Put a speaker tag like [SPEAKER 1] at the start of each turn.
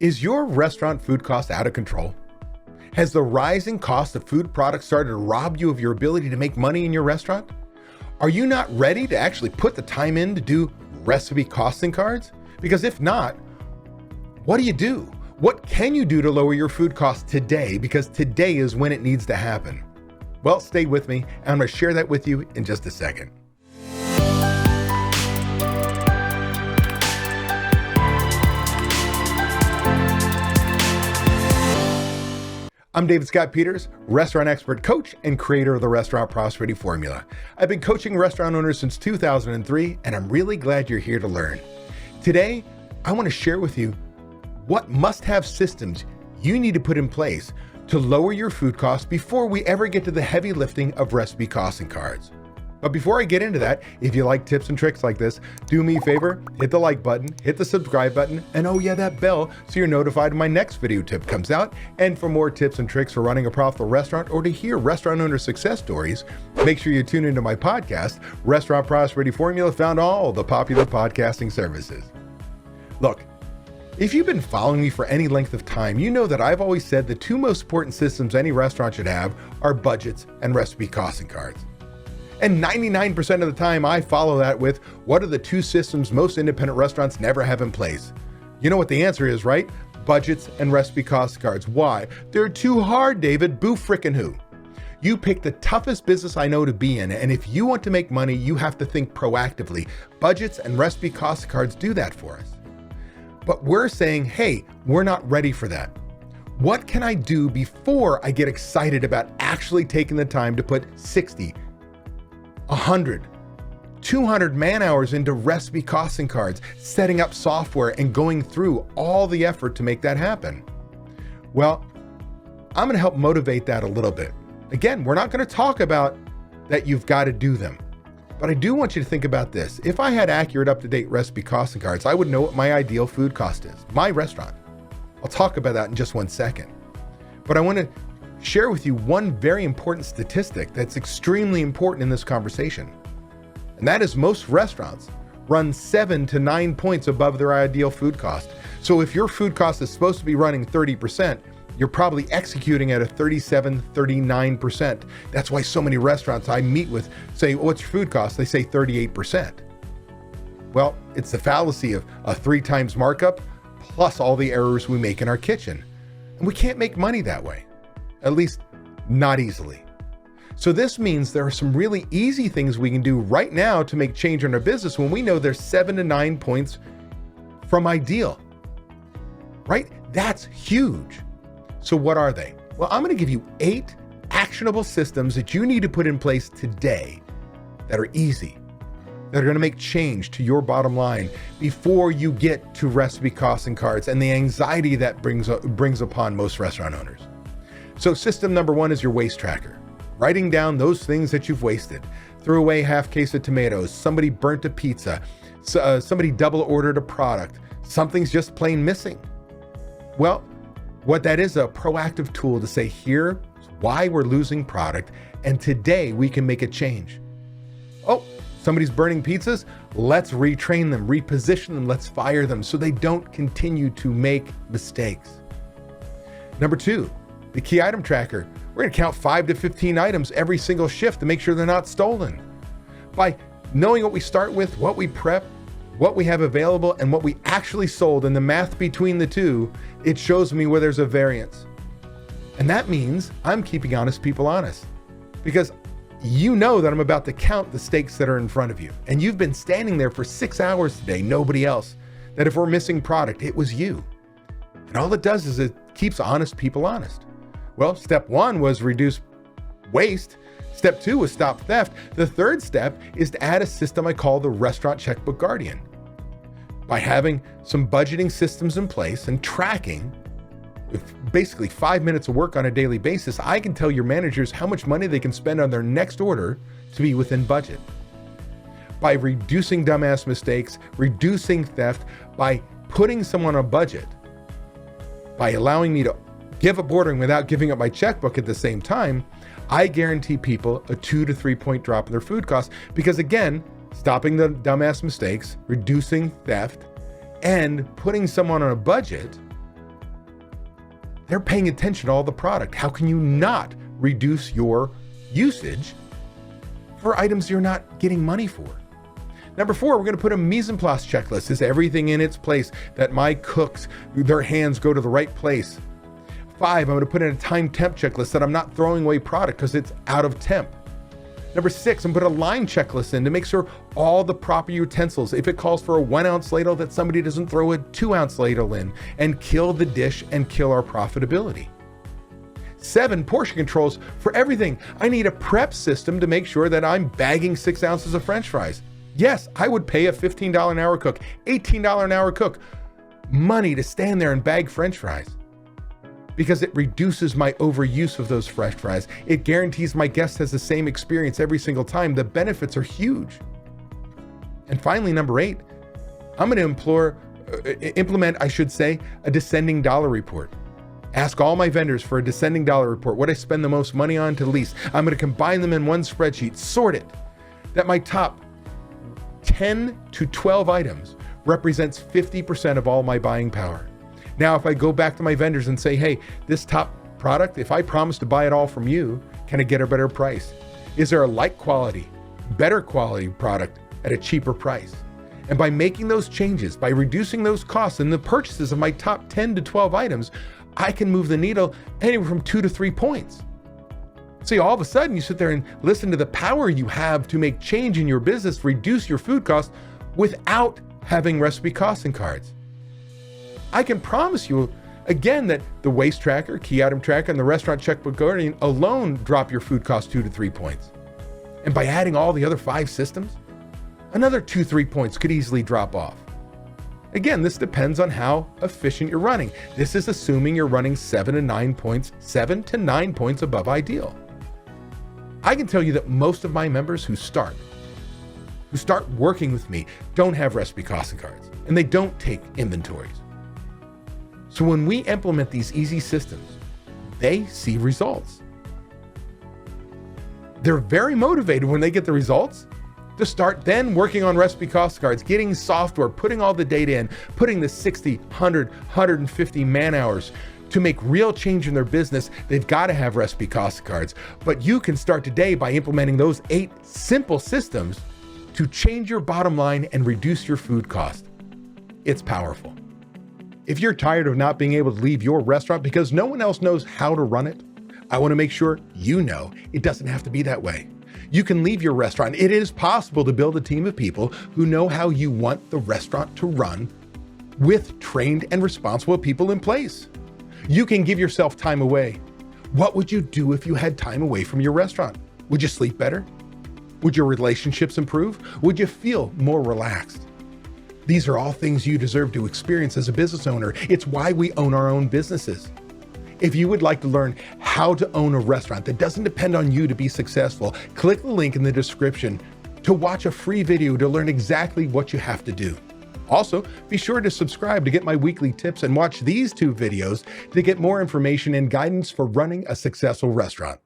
[SPEAKER 1] Is your restaurant food cost out of control? Has the rising cost of food products started to rob you of your ability to make money in your restaurant? Are you not ready to actually put the time in to do recipe costing cards? Because if not, what do you do? What can you do to lower your food costs today? Because today is when it needs to happen. Well, stay with me, and I'm going to share that with you in just a second. I'm David Scott Peters, restaurant expert coach and creator of the Restaurant Prosperity Formula. I've been coaching restaurant owners since 2003, and I'm really glad you're here to learn. Today, I want to share with you what must-have systems you need to put in place to lower your food costs before we ever get to the heavy lifting of recipe costing cards. But before I get into that, if you like tips and tricks like this, do me a favor, hit the like button, hit the subscribe button, and oh yeah, that bell so you're notified when my next video tip comes out. And for more tips and tricks for running a profitable restaurant or to hear restaurant owner success stories, make sure you tune into my podcast, Restaurant Prosperity Formula, found on all the popular podcasting services. Look, if you've been following me for any length of time, you know that I've always said the two most important systems any restaurant should have are budgets and recipe costing cards. And 99% of the time, I follow that with, what are the two systems most independent restaurants never have in place? You know what the answer is, right? Budgets and recipe cost cards. Why? They're too hard, David. Boo frickin' who. You pick the toughest business I know to be in, and if you want to make money, you have to think proactively. Budgets and recipe cost cards do that for us. But we're saying, hey, we're not ready for that. What can I do before I get excited about actually taking the time to put 60, 100, 200 man hours into recipe costing cards, setting up software and going through all the effort to make that happen? Well, I'm going to help motivate that a little bit. Again, we're not going to talk about that you've got to do them, but I do want you to think about this. If I had accurate, up-to-date recipe costing cards, I would know what my ideal food cost is, my restaurant. I'll talk about that in just one second. But I want to share with you one very important statistic that's extremely important in this conversation. And that is most restaurants run 7 to 9 points above their ideal food cost. So if your food cost is supposed to be running 30%, you're probably executing at a 37, 39%. That's why so many restaurants I meet with say, what's your food cost? They say 38%. Well, it's the fallacy of a 3 times markup plus all the errors we make in our kitchen. And we can't make money that way. At least not easily. So this means there are some really easy things we can do right now to make change in our business when we know there's 7 to 9 points from ideal, right? That's huge. So what are they? Well, I'm going to give you 8 actionable systems that you need to put in place today that are easy, that are going to make change to your bottom line before you get to recipe costing cards and the anxiety that brings upon most restaurant owners. So system number 1 is your waste tracker. Writing down those things that you've wasted. Threw away half case of tomatoes, somebody burnt a pizza, somebody double ordered a product, something's just plain missing. Well, what that is, a proactive tool to say, here's why we're losing product, and today we can make a change. Oh, somebody's burning pizzas? Let's retrain them, reposition them, let's fire them so they don't continue to make mistakes. Number 2, the key item tracker. We're going to count 5 to 15 items every single shift to make sure they're not stolen. By knowing what we start with, what we prep, what we have available, and what we actually sold, and the math between the two, it shows me where there's a variance. And that means I'm keeping honest people honest. Because you know that I'm about to count the steaks that are in front of you. And you've been standing there for 6 hours today, nobody else. That if we're missing product, it was you. And all it does is it keeps honest people honest. Well, step 1 was reduce waste. Step 2 was stop theft. The third step is to add a system I call the Restaurant Checkbook Guardian. By having some budgeting systems in place and tracking, with basically 5 minutes of work on a daily basis, I can tell your managers how much money they can spend on their next order to be within budget. By reducing dumbass mistakes, reducing theft, by putting someone on a budget, by allowing me to give up ordering without giving up my checkbook at the same time, I guarantee people a 2 to 3 point drop in their food costs. Because again, stopping the dumbass mistakes, reducing theft, and putting someone on a budget They're paying attention to all the product. How can you not reduce your usage for items you're not getting money for? Number 4, we're going to put a mise en place checklist. Is everything in its place, that my cooks, their hands go to the right place? 5, I'm going to put in a time temp checklist that I'm not throwing away product because it's out of temp. Number 6, I'm going to put a line checklist in to make sure all the proper utensils, if it calls for a 1-ounce ladle, that somebody doesn't throw a 2-ounce ladle in and kill the dish and kill our profitability. 7, portion controls for everything. I need a prep system to make sure that I'm bagging 6 ounces of French fries. Yes, I would pay a $15 an hour cook, $18 an hour cook money to stand there and bag French fries, because it reduces my overuse of those French fries. It guarantees my guest has the same experience every single time. The benefits are huge. And finally, number 8, I'm going to implement, a descending dollar report. Ask all my vendors for a descending dollar report, what I spend the most money on to the least. I'm going to combine them in one spreadsheet, sort it, that my top 10 to 12 items represents 50% of all my buying power. Now, if I go back to my vendors and say, hey, this top product, if I promise to buy it all from you, can I get a better price? Is there a like quality, better quality product at a cheaper price? And by making those changes, by reducing those costs in the purchases of my top 10 to 12 items, I can move the needle anywhere from 2 to 3 points. See, all of a sudden you sit there and listen to the power you have to make change in your business, reduce your food costs without having recipe costing cards. I can promise you again that the waste tracker, key item tracker, and the restaurant checkbook guardian alone drop your food costs 2 to 3 points. And by adding all the other 5 systems, another 2-3 points could easily drop off. Again, this depends on how efficient you're running. This is assuming you're running 7 to 9 points above ideal. I can tell you that most of my members who start working with me don't have recipe costing cards, and they don't take inventories. So when we implement these easy systems, they see results. They're very motivated when they get the results to start then working on recipe cost cards, getting software, putting all the data in, putting the 60, 100, 150 man hours to make real change in their business. They've got to have recipe cost cards. But you can start today by implementing those 8 simple systems to change your bottom line and reduce your food cost. It's powerful. If you're tired of not being able to leave your restaurant because no one else knows how to run it, I want to make sure you know it doesn't have to be that way. You can leave your restaurant. It is possible to build a team of people who know how you want the restaurant to run with trained and responsible people in place. You can give yourself time away. What would you do if you had time away from your restaurant? Would you sleep better? Would your relationships improve? Would you feel more relaxed? These are all things you deserve to experience as a business owner. It's why we own our own businesses. If you would like to learn how to own a restaurant that doesn't depend on you to be successful, click the link in the description to watch a free video to learn exactly what you have to do. Also, be sure to subscribe to get my weekly tips and watch these 2 videos to get more information and guidance for running a successful restaurant.